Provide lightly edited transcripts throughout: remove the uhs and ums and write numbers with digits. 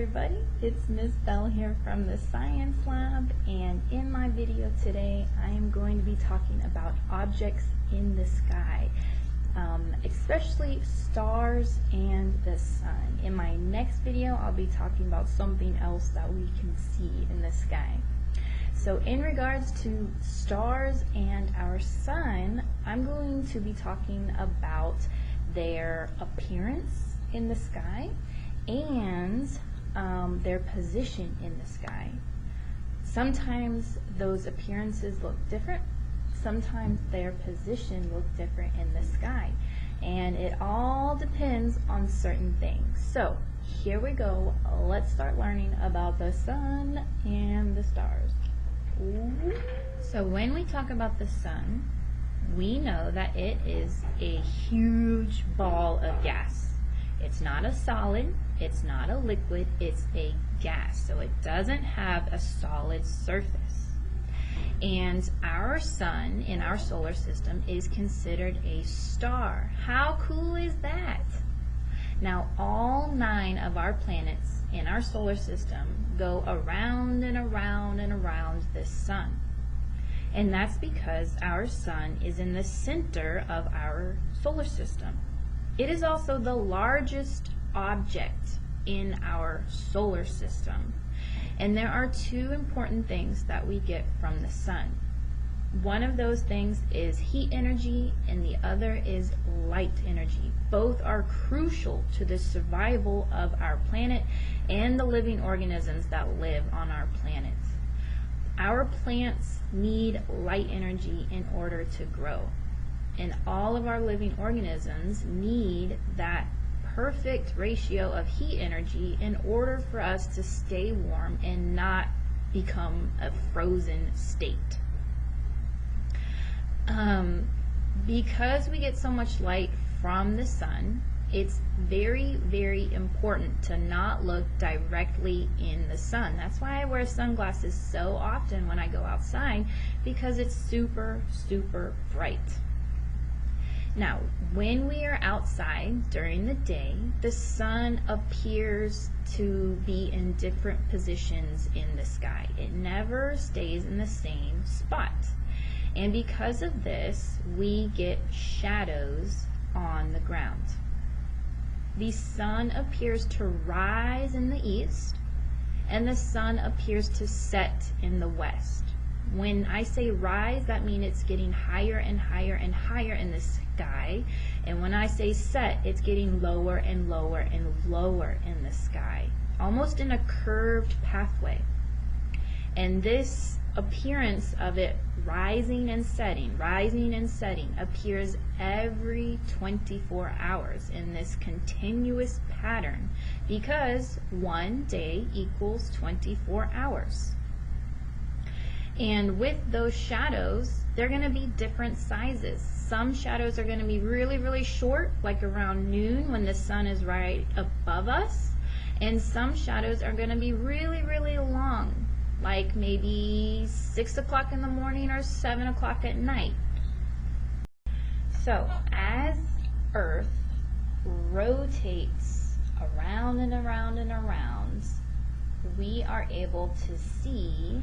everybody, it's Miss Bell here from the Science Lab, and in my video today I am going to be talking about objects in the sky, especially stars and the sun. In my next video I'll be talking about something else that we can see in the sky. So in regards to stars and our sun, I'm going to be talking about their appearance in the sky and their position in the sky. Sometimes those appearances look different, sometimes their position look different in the sky, and it all depends on certain things. So here we go, let's start learning about the sun and the stars. So when we talk about the sun, we know that it is a huge ball of gas. It's not a solid, it's not a liquid, it's a gas. So it doesn't have a solid surface. And our sun in our solar system is considered a star. How cool is that? Now all 9 of our planets in our solar system go around and around and around this sun. And that's because our sun is in the center of our solar system. It is also the largest object in our solar system. And there are 2 important things that we get from the sun. One of those things is heat energy and the other is light energy. Both are crucial to the survival of our planet and the living organisms that live on our planet. Our plants need light energy in order to grow. And all of our living organisms need that perfect ratio of heat energy in order for us to stay warm and not become a frozen state. Because we get so much light from the sun, it's very, very important to not look directly in the sun. That's why I wear sunglasses so often when I go outside, because it's super, super bright. Now, when we are outside during the day, the sun appears to be in different positions in the sky. It never stays in the same spot. And because of this, we get shadows on the ground. The sun appears to rise in the east, and the sun appears to set in the west. When I say rise, that means it's getting higher and higher and higher in the sky. And when I say set, it's getting lower and lower and lower in the sky, almost in a curved pathway. And this appearance of it rising and setting appears every 24 hours in this continuous pattern, because one day equals 24 hours. And with those shadows, they're going to be different sizes. Some shadows are going to be really, really short, like around noon when the sun is right above us, and some shadows are going to be really, really long, like maybe 6 o'clock in the morning or 7 o'clock at night. So as Earth rotates around and around and around, we are able to see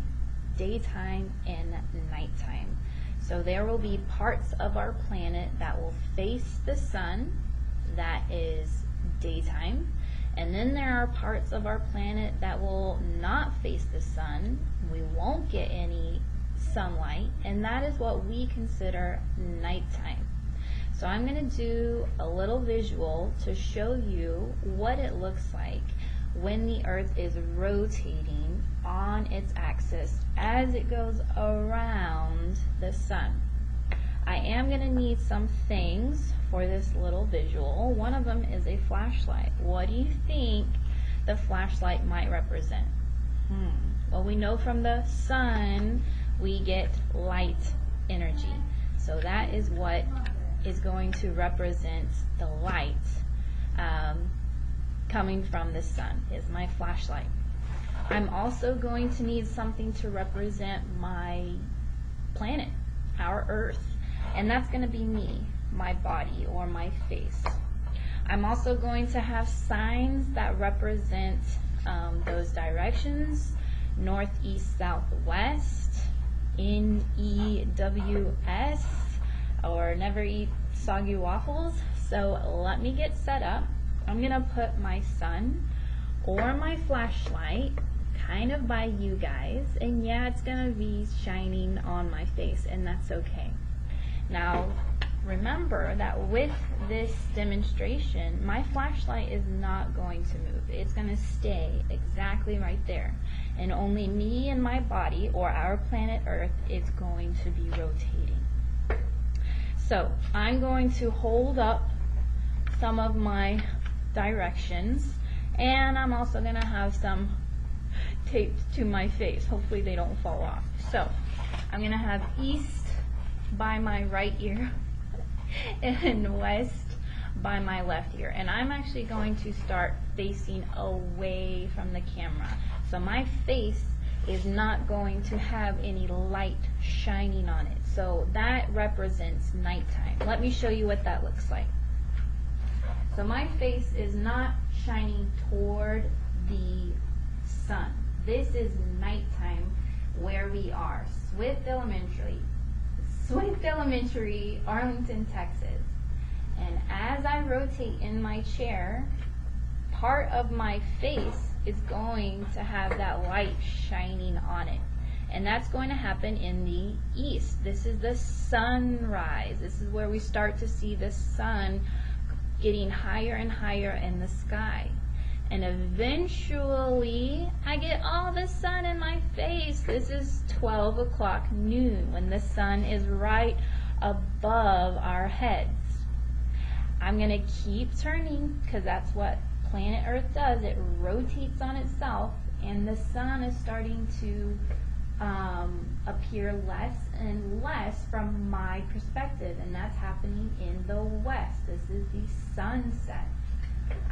daytime and nighttime. So there will be parts of our planet that will face the sun, that is daytime. And then there are parts of our planet that will not face the sun. We won't get any sunlight, and that is what we consider nighttime. So I'm going to do a little visual to show you what it looks like when the Earth is rotating on its axis as it goes around the sun. I am going to need some things for this little visual. One of them is a flashlight. What do you think the flashlight might represent? Well, we know from the sun we get light energy. So that is what is going to represent the light coming from the sun, is my flashlight. I'm also going to need something to represent my planet, our Earth, and that's going to be me, my body, or my face. I'm also going to have signs that represent those directions: north, east, south, west, NEWS, or never eat soggy waffles. So let me get set up. I'm gonna put my sun or my flashlight kind of by you guys, and yeah, it's gonna be shining on my face, and that's okay. Now remember that with this demonstration, my flashlight is not going to move. It's going to stay exactly right there, and only me and my body, or our planet Earth, is going to be rotating. So I'm going to hold up some of my directions, and I'm also going to have some taped to my face. Hopefully they don't fall off. So I'm going to have east by my right ear and west by my left ear, and I'm actually going to start facing away from the camera, so my face is not going to have any light shining on it. So that represents nighttime. Let me show you what that looks like. So my face is not shining toward the sun. This is nighttime where we are, Swift Elementary, Arlington, Texas. And as I rotate in my chair, part of my face is going to have that light shining on it. And that's going to happen in the east. This is the sunrise. This is where we start to see the sun getting higher and higher in the sky. And eventually I get all the sun in my face. This is 12 o'clock noon, when the sun is right above our heads. I'm going to keep turning, because that's what planet Earth does. It rotates on itself, and the sun is starting to appear less and less from my perspective, and that's happening in the west. This is the sunset.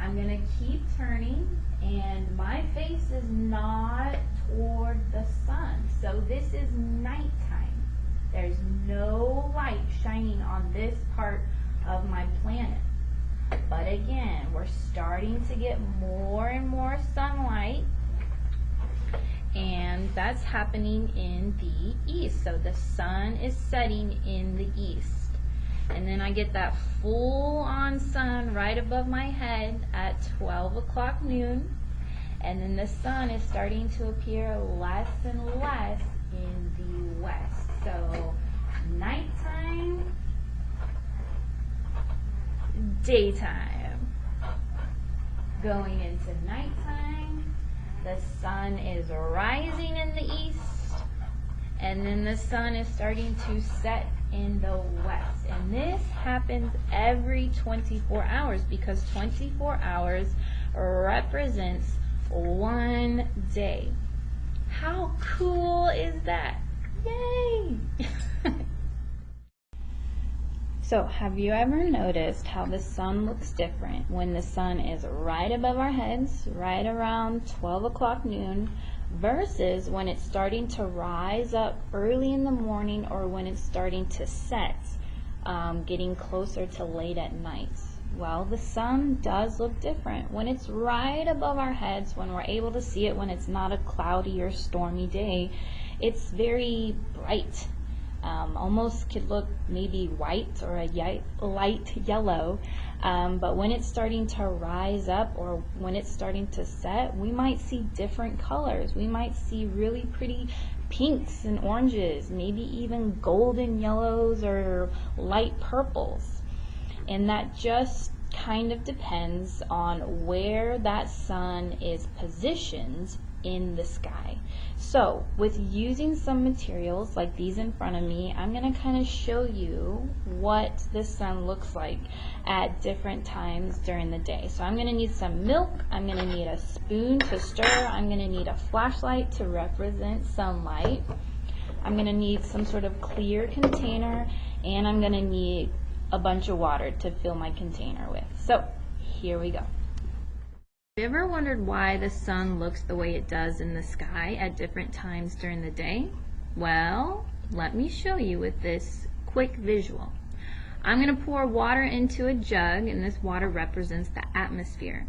I'm going to keep turning, and my face is not toward the sun. So this is nighttime. There's no light shining on this part of my planet. But again, we're starting to get more and more sunlight, and that's happening in the east. So the sun is setting in the east. And then I get that full-on sun right above my head at 12 o'clock noon. And then the sun is starting to appear less and less in the west. So nighttime, daytime. Going into nighttime, the sun is rising in the east, and then the sun is starting to set in the west. And this happens every 24 hours, because 24 hours represents one day. How cool is that? Yay! So, have you ever noticed how the sun looks different when the sun is right above our heads, right around 12 o'clock noon, versus when it's starting to rise up early in the morning, or when it's starting to set, getting closer to late at night? Well, the sun does look different. When it's right above our heads, when we're able to see it, when it's not a cloudy or stormy day, it's very bright. Almost could look maybe white or a light yellow, but when it's starting to rise up, or when it's starting to set, we might see different colors. We might see really pretty pinks and oranges, maybe even golden yellows or light purples. And that just kind of depends on where that sun is positioned in the sky. So with using some materials like these in front of me, I'm going to kind of show you what the sun looks like at different times during the day. So I'm going to need some milk, I'm going to need a spoon to stir, I'm going to need a flashlight to represent sunlight, I'm going to need some sort of clear container, and I'm going to need a bunch of water to fill my container with. So here we go. Have you ever wondered why the sun looks the way it does in the sky at different times during the day? Well, let me show you with this quick visual. I'm going to pour water into a jug, and this water represents the atmosphere.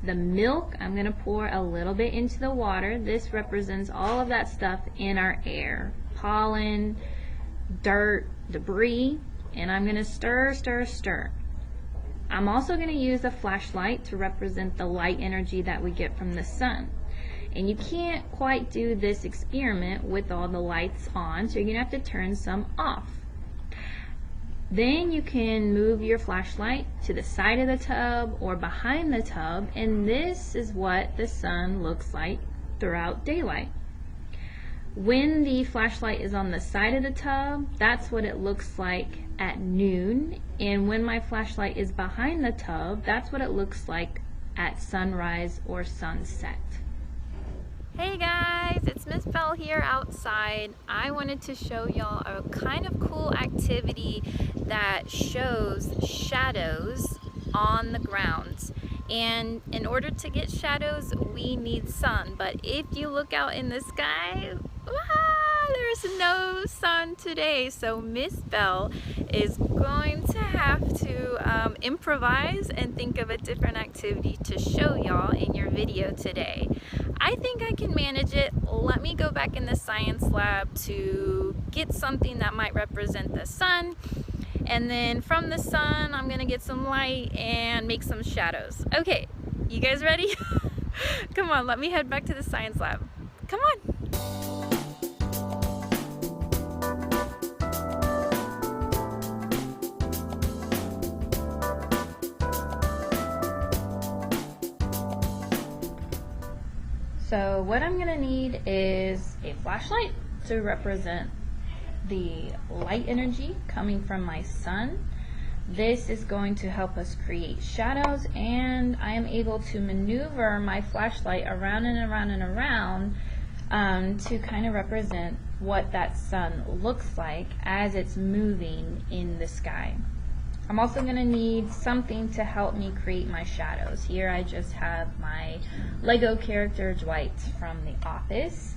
The milk, I'm going to pour a little bit into the water. This represents all of that stuff in our air. Pollen, dirt, debris, and I'm going to stir, stir, stir. I'm also going to use a flashlight to represent the light energy that we get from the sun. And you can't quite do this experiment with all the lights on, so you're going to have to turn some off. Then you can move your flashlight to the side of the tub or behind the tub, and this is what the sun looks like throughout daylight. When the flashlight is on the side of the tub, that's what it looks like at noon, and when my flashlight is behind the tub, that's what it looks like at sunrise or sunset. Hey guys, it's Miss Belle here outside. I wanted to show y'all a kind of cool activity that shows shadows on the ground. And in order to get shadows, we need sun. But if you look out in the sky, there's no sun today. So Miss Belle is going to have to improvise and think of a different activity to show y'all in your video today. I think I can manage it. Let me go back in the science lab to get something that might represent the sun. And then from the sun, I'm gonna get some light and make some shadows. Okay, you guys ready? Come on, let me head back to the science lab. Come on. So what I'm gonna need is a flashlight to represent the light energy coming from my sun. This is going to help us create shadows, and I am able to maneuver my flashlight around and around and around to kind of represent what that sun looks like as it's moving in the sky. I'm also going to need something to help me create my shadows. Here I just have my Lego character Dwight from The Office.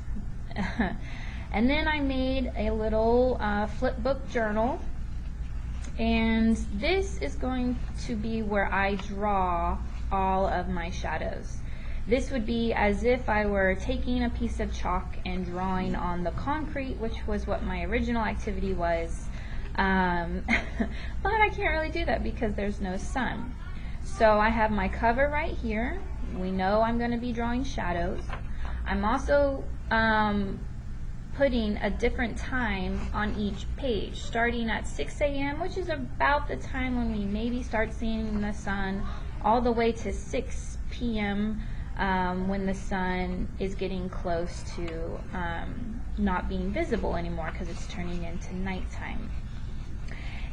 And then I made a little flip book journal, and this is going to be where I draw all of my shadows. This would be as if I were taking a piece of chalk and drawing on the concrete, which was what my original activity was. But I can't really do that because there's no sun. So I have my cover right here. We know I'm going to be drawing shadows. I'm also putting a different time on each page, starting at 6 a.m., which is about the time when we maybe start seeing the sun, all the way to 6 p.m. When the sun is getting close to not being visible anymore because it's turning into nighttime.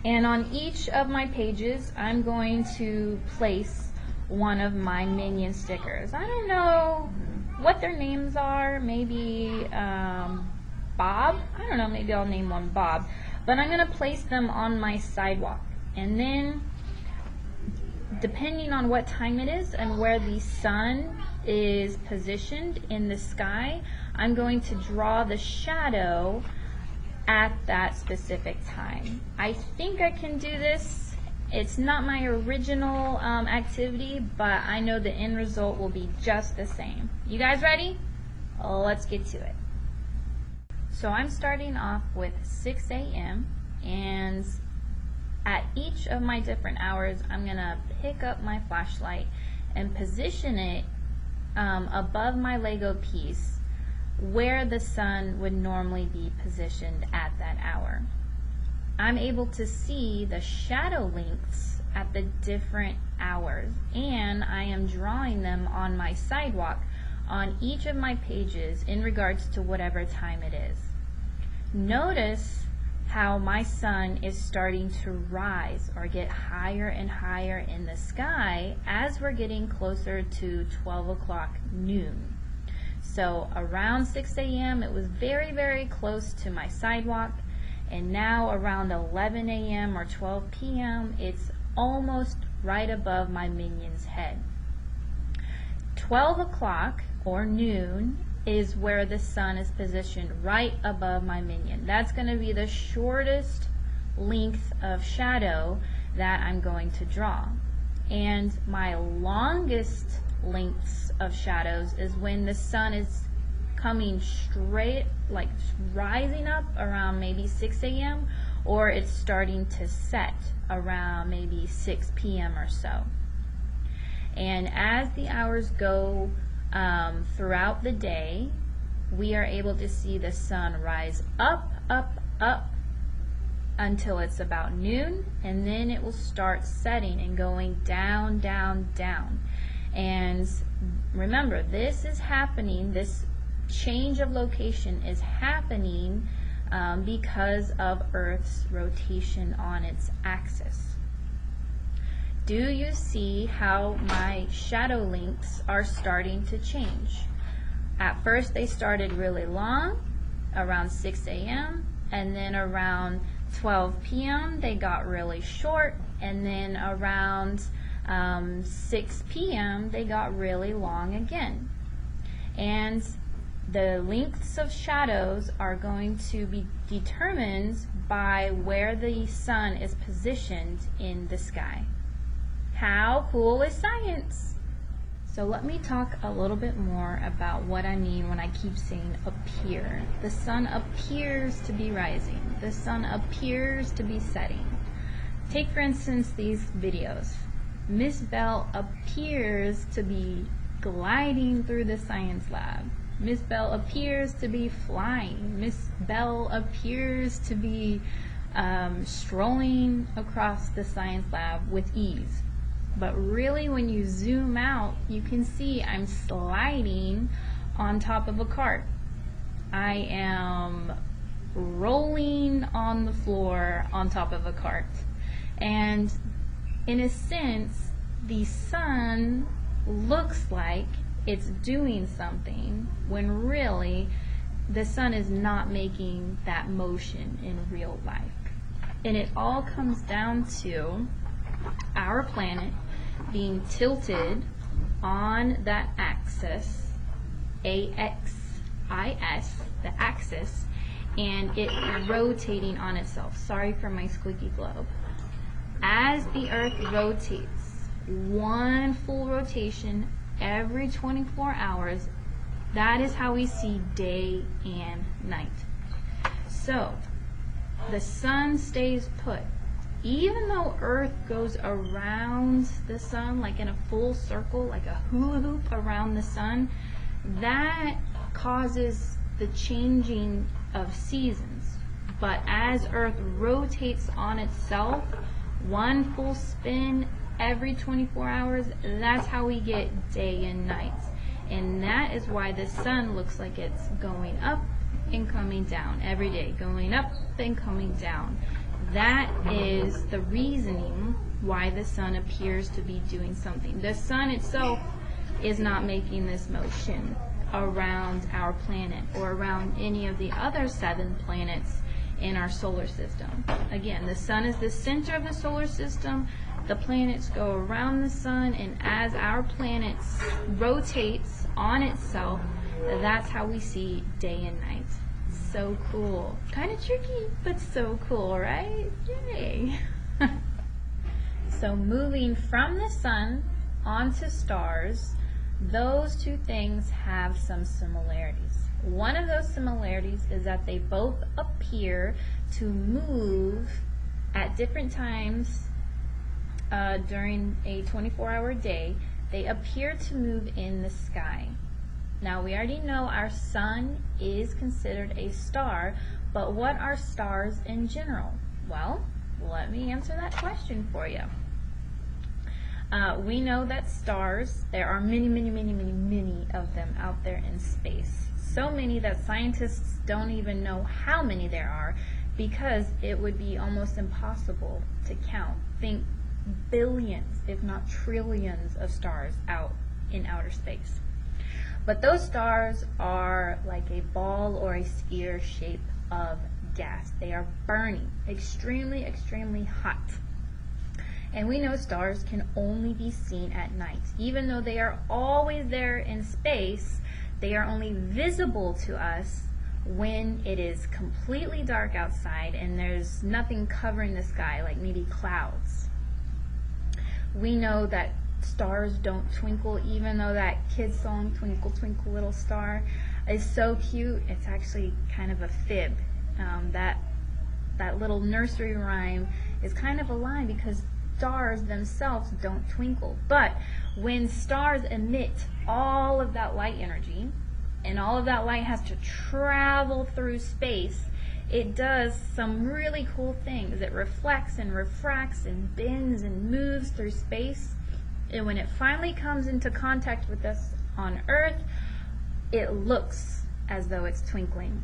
And on each of my pages, I'm going to place one of my minion stickers. I don't know what their names are. Maybe Bob? I don't know, maybe I'll name one Bob. But I'm going to place them on my sidewalk. And then, depending on what time it is and where the sun is positioned in the sky, I'm going to draw the shadow at that specific time. I think I can do this. It's not my original activity, but I know the end result will be just the same. You guys ready? Let's get to it. So I'm starting off with 6 a.m. and at each of my different hours, I'm gonna pick up my flashlight and position it above my Lego piece where the sun would normally be positioned at that hour. I'm able to see the shadow lengths at the different hours, and I am drawing them on my sidewalk on each of my pages in regards to whatever time it is. Notice how my sun is starting to rise or get higher and higher in the sky as we're getting closer to 12 o'clock noon. So around 6 a.m. it was very, very close to my sidewalk, and now around 11 a.m. or 12 p.m. it's almost right above my minion's head. 12 o'clock or noon is where the sun is positioned right above my minion. That's going to be the shortest length of shadow that I'm going to draw. And my longest lengths of shadows is when the sun is coming straight, like rising up around maybe 6 a.m. or it's starting to set around maybe 6 p.m. or so. And as the hours go throughout the day, we are able to see the sun rise up, up, up until it's about noon, and then it will start setting and going down, down, down. And remember, this is happening, this change of location is happening because of Earth's rotation on its axis. Do you see how my shadow lengths are starting to change? At first they started really long, around 6 a.m., and then around 12 p.m. they got really short, and then around 6 p.m. they got really long again. And the lengths of shadows are going to be determined by where the sun is positioned in the sky. How cool is science? So let me talk a little bit more about what I mean when I keep saying appear. The sun appears to be rising. The sun appears to be setting. Take for instance these videos. Miss Bell appears to be gliding through the science lab. Miss Bell appears to be flying. Miss Bell appears to be strolling across the science lab with ease. But really, when you zoom out, you can see I'm sliding on top of a cart. I am rolling on the floor on top of a cart. And in a sense, the sun looks like it's doing something when really the sun is not making that motion in real life. And it all comes down to our planet being tilted on that axis, A-X-I-S, the axis, and it rotating on itself. Sorry for my squeaky globe. As the Earth rotates, one full rotation every 24 hours, that is how we see day and night. So, the sun stays put. Even though Earth goes around the sun, like in a full circle, like a hula hoop around the sun, that causes the changing of seasons. But as Earth rotates on itself, one full spin every 24 hours, that's how we get day and night. And that is why the sun looks like it's going up and coming down every day, going up and coming down. That is the reasoning why the sun appears to be doing something. The sun itself is not making this motion around our planet or around any of the other 7 planets in our solar system. Again, the sun is the center of the solar system. The planets go around the sun, and as our planet rotates on itself, that's how we see day and night. So cool. Kind of tricky, but so cool, right? Yay! So moving from the sun onto stars, those two things have some similarities. One of those similarities is that they both appear to move at different times during a 24-hour day. They appear to move in the sky. Now, we already know our sun is considered a star, but what are stars in general? Well, let me answer that question for you. We know that stars, there are many, many, many, many, many of them out there in space. So many that scientists don't even know how many there are, because it would be almost impossible to count. Think billions, if not trillions of stars out in outer space. But those stars are like a ball or a sphere shape of gas. They are burning, extremely, extremely hot. And we know stars can only be seen at night. Even though they are always there in space, they are only visible to us when it is completely dark outside and there's nothing covering the sky, like maybe clouds. We know that stars don't twinkle, even though that kid's song, Twinkle Twinkle Little Star, is so cute. It's actually kind of a fib. That little nursery rhyme is kind of a lie, because stars themselves don't twinkle. But when stars emit all of that light energy, and all of that light has to travel through space, it does some really cool things. It reflects and refracts and bends and moves through space. And when it finally comes into contact with us on Earth, it looks as though it's twinkling.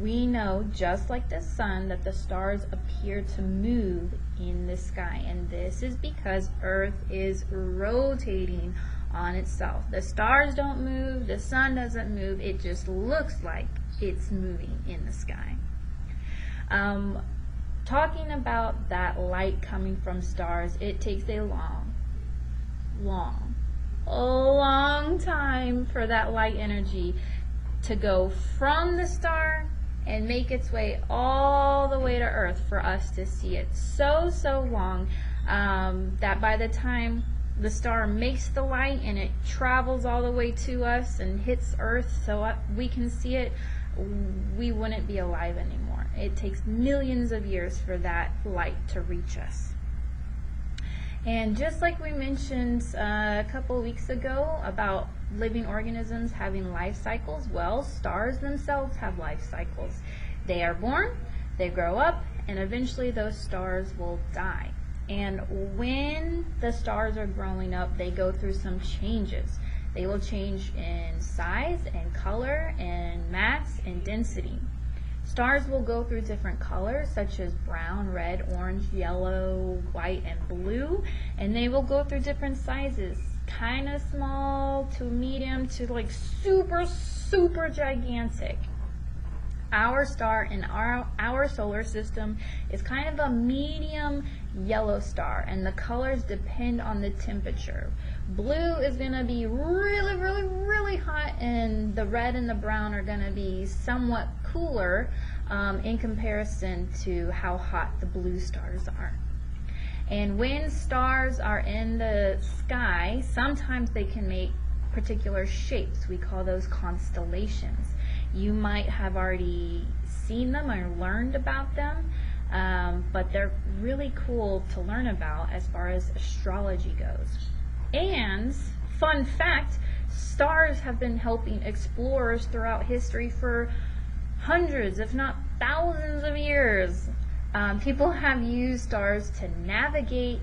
We know, just like the sun, that the stars appear to move in the sky, and this is because Earth is rotating on itself. The stars don't move, the sun doesn't move, it just looks like it's moving in the sky. Talking about that light coming from stars, it takes a long time for that light energy to go from the star and make its way all the way to Earth for us to see it. So long that by the time the star makes the light and it travels all the way to us and hits Earth so we can see it, we wouldn't be alive anymore. It takes millions of years for that light to reach us. And just like we mentioned a couple weeks ago about living organisms having life cycles, well, stars themselves have life cycles. They are born, they grow up, and eventually those stars will die. And when the stars are growing up, they go through some changes. They will change in size and color and mass and density. Stars will go through different colors, such as brown, red, orange, yellow, white, and blue, and they will go through different sizes, kind of small to medium to like super gigantic. Our star in our solar system is kind of a medium yellow star, and the colors depend on the temperature. Blue is going to be really hot, and the red and the brown are going to be somewhat cooler in comparison to how hot the blue stars are. And when stars are in the sky, sometimes they can make particular shapes. We call those constellations. You might have already seen them or learned about them, but they're really cool to learn about as far as astrology goes. And fun fact, stars have been helping explorers throughout history for hundreds, if not thousands of years. People have used stars to navigate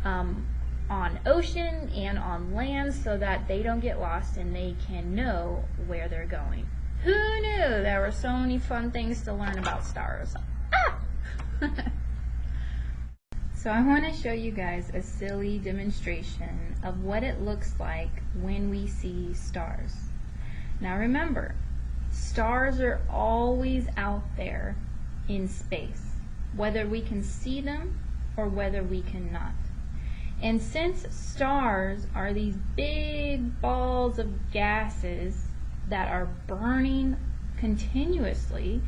on ocean and on land so that they don't get lost and they can know where they're going. Who knew there were so many fun things to learn about stars? So I want to show you guys a silly demonstration of what it looks like when we see stars. Now remember, stars are always out there in space, whether we can see them or whether we cannot. And since stars are these big balls of gases that are burning continuously,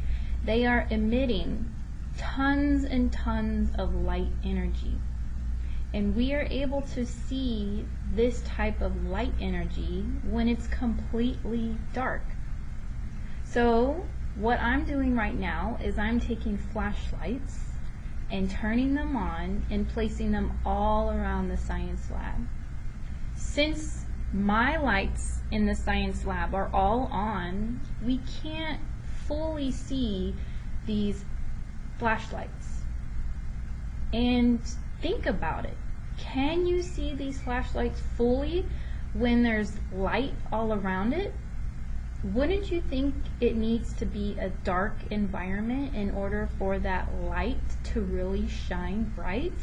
they are emitting tons and tons of light energy. And we are able to see this type of light energy when it's completely dark. So what I'm doing right now is I'm taking flashlights and turning them on and placing them all around the science lab. Since my lights in the science lab are all on, we can't fully see these flashlights. And think about it. Can you see these flashlights fully when there's light all around it? Wouldn't you think it needs to be a dark environment in order for that light to really shine bright?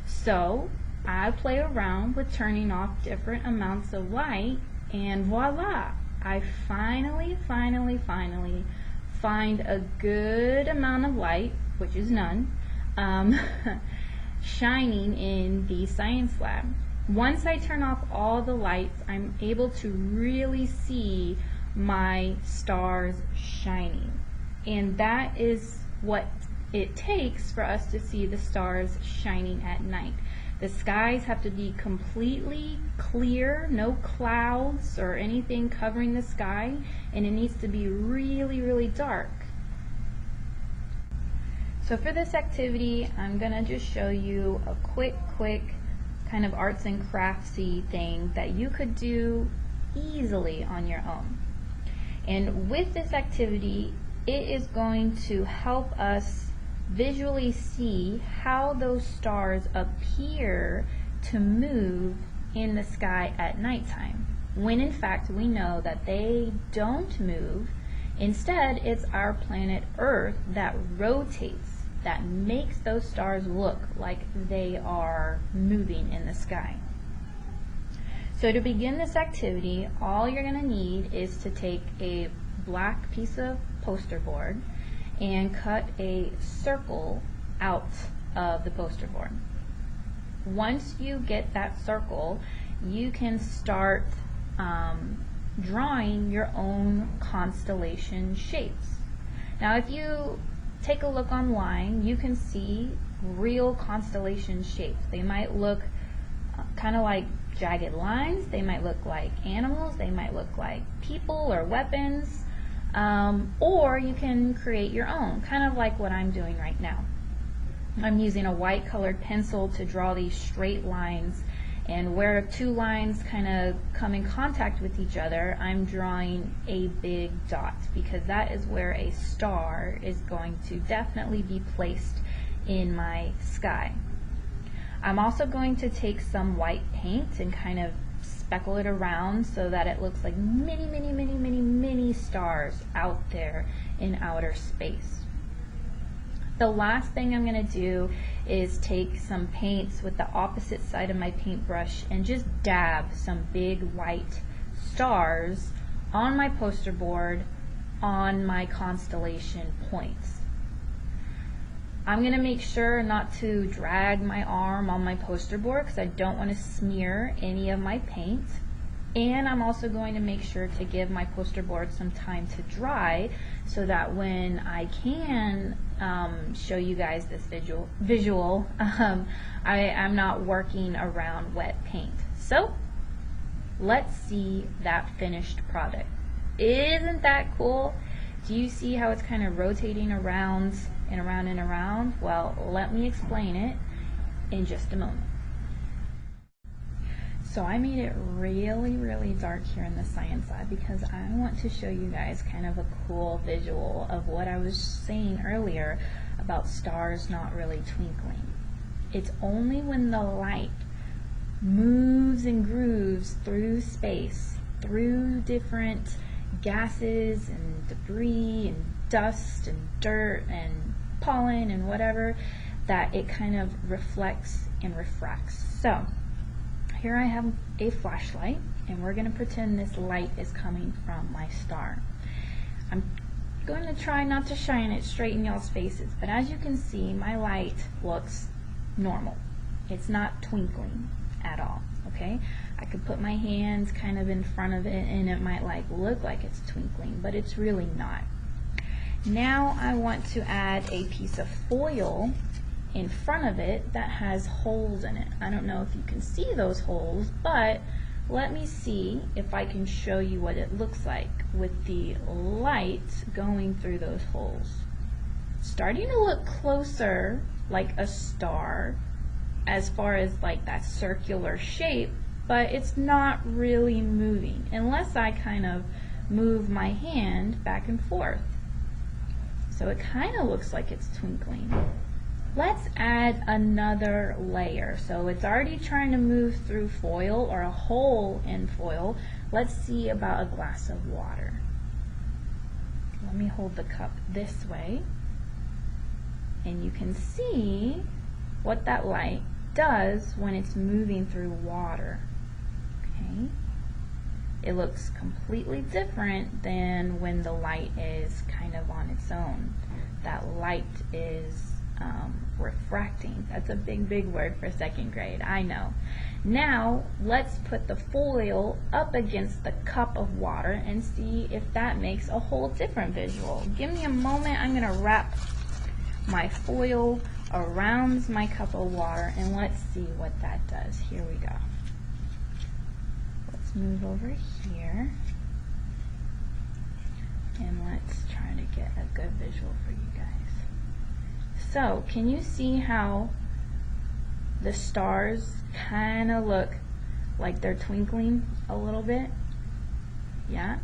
So I play around with turning off different amounts of light, and voila, I finally find a good amount of light, which is none, shining in the science lab. Once I turn off all the lights, I'm able to really see my stars shining. And that is what it takes for us to see the stars shining at night. The skies have to be completely clear, no clouds or anything covering the sky, and it needs to be really, really dark. So for this activity, I'm gonna just show you a quick kind of arts and craftsy thing that you could do easily on your own. And with this activity, it is going to help us visually see how those stars appear to move in the sky at nighttime, when in fact we know that they don't move. Instead, it's our planet Earth that rotates, that makes those stars look like they are moving in the sky. So to begin this activity, all you're going to need is to take a black piece of poster board and cut a circle out of the poster board. Once you get that circle, you can start drawing your own constellation shapes. Now if you take a look online, you can see real constellation shapes. They might look kind of like jagged lines, they might look like animals, they might look like people or weapons. Or you can create your own, kind of like what I'm doing right now. I'm using a white colored pencil to draw these straight lines, and where two lines kind of come in contact with each other, I'm drawing a big dot, because that is where a star is going to definitely be placed in my sky. I'm also going to take some white paint and kind of speckle it around so that it looks like many stars out there in outer space. The last thing I'm going to do is take some paints with the opposite side of my paintbrush and just dab some big white stars on my poster board on my constellation points. I'm going to make sure not to drag my arm on my poster board because I don't want to smear any of my paint. And I'm also going to make sure to give my poster board some time to dry so that when I can show you guys this visual, I'm not working around wet paint. So let's see that finished product. Isn't that cool? Do you see how it's kind of rotating around and around and around? Well, let me explain it in just a moment. So I made it really dark here in the science lab because I want to show you guys kind of a cool visual of what I was saying earlier about stars not really twinkling. It's only when the light moves and grooves through space, through different gases and debris and dust and dirt and pollen and whatever, that it kind of reflects and refracts. So here I have a flashlight, and we're going to pretend this light is coming from my star. I'm going to try not to shine it straight in y'all's faces, but as you can see, my light looks normal. It's not twinkling at all, okay? I could put my hands kind of in front of it and it might look like it's twinkling, but it's really not. Now I want to add a piece of foil in front of it that has holes in it. I don't know if you can see those holes, but let me see if I can show you what it looks like with the light going through those holes. Starting to look closer like a star as far as like that circular shape, but it's not really moving unless I kind of move my hand back and forth. So it kind of looks like it's twinkling. Let's add another layer. So it's already trying to move through foil or a hole in foil. Let's see about a glass of water. Let me hold the cup this way, and you can see what that light does when it's moving through water. Okay? It looks completely different than when the light is kind of on its own. That light is refracting. That's a big word for second grade, I know. Now let's put the foil up against the cup of water and see if that makes a whole different visual. Give me a moment. I'm going to wrap my foil around my cup of water, and let's see what that does. Here we go. Let's move over here, and let's try to get a good visual for you guys. So, can you see how the stars kind of look like they're twinkling a little bit? Yeah?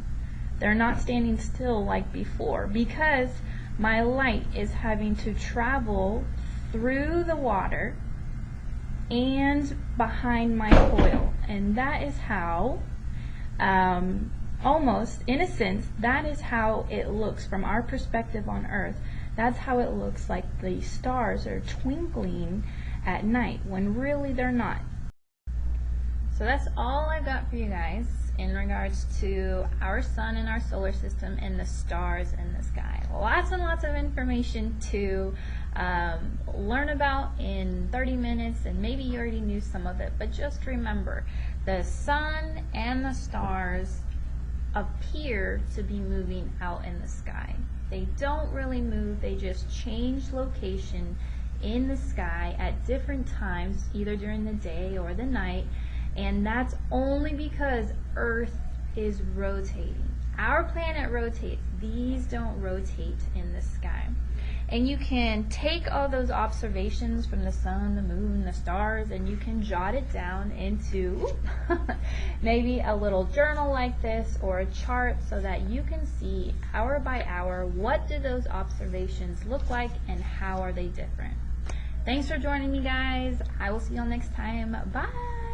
They're not standing still like before because my light is having to travel through the water and behind my coil. And that is how, almost in a sense, that is how it looks from our perspective on Earth. That's how it looks like the stars are twinkling at night when really they're not. So that's all I've got for you guys in regards to our sun and our solar system and the stars in the sky. Lots and lots of information to learn about in 30 minutes, and maybe you already knew some of it, but just remember, the sun and the stars appear to be moving out in the sky. They don't really move, they just change location in the sky at different times, either during the day or the night. And that's only because Earth is rotating. Our planet rotates. These don't rotate in the sky. And you can take all those observations from the sun, the moon, the stars, and you can jot it down into maybe a little journal like this or a chart so that you can see hour by hour what do those observations look like and how are they different. Thanks for joining me, guys. I will see you all next time. Bye.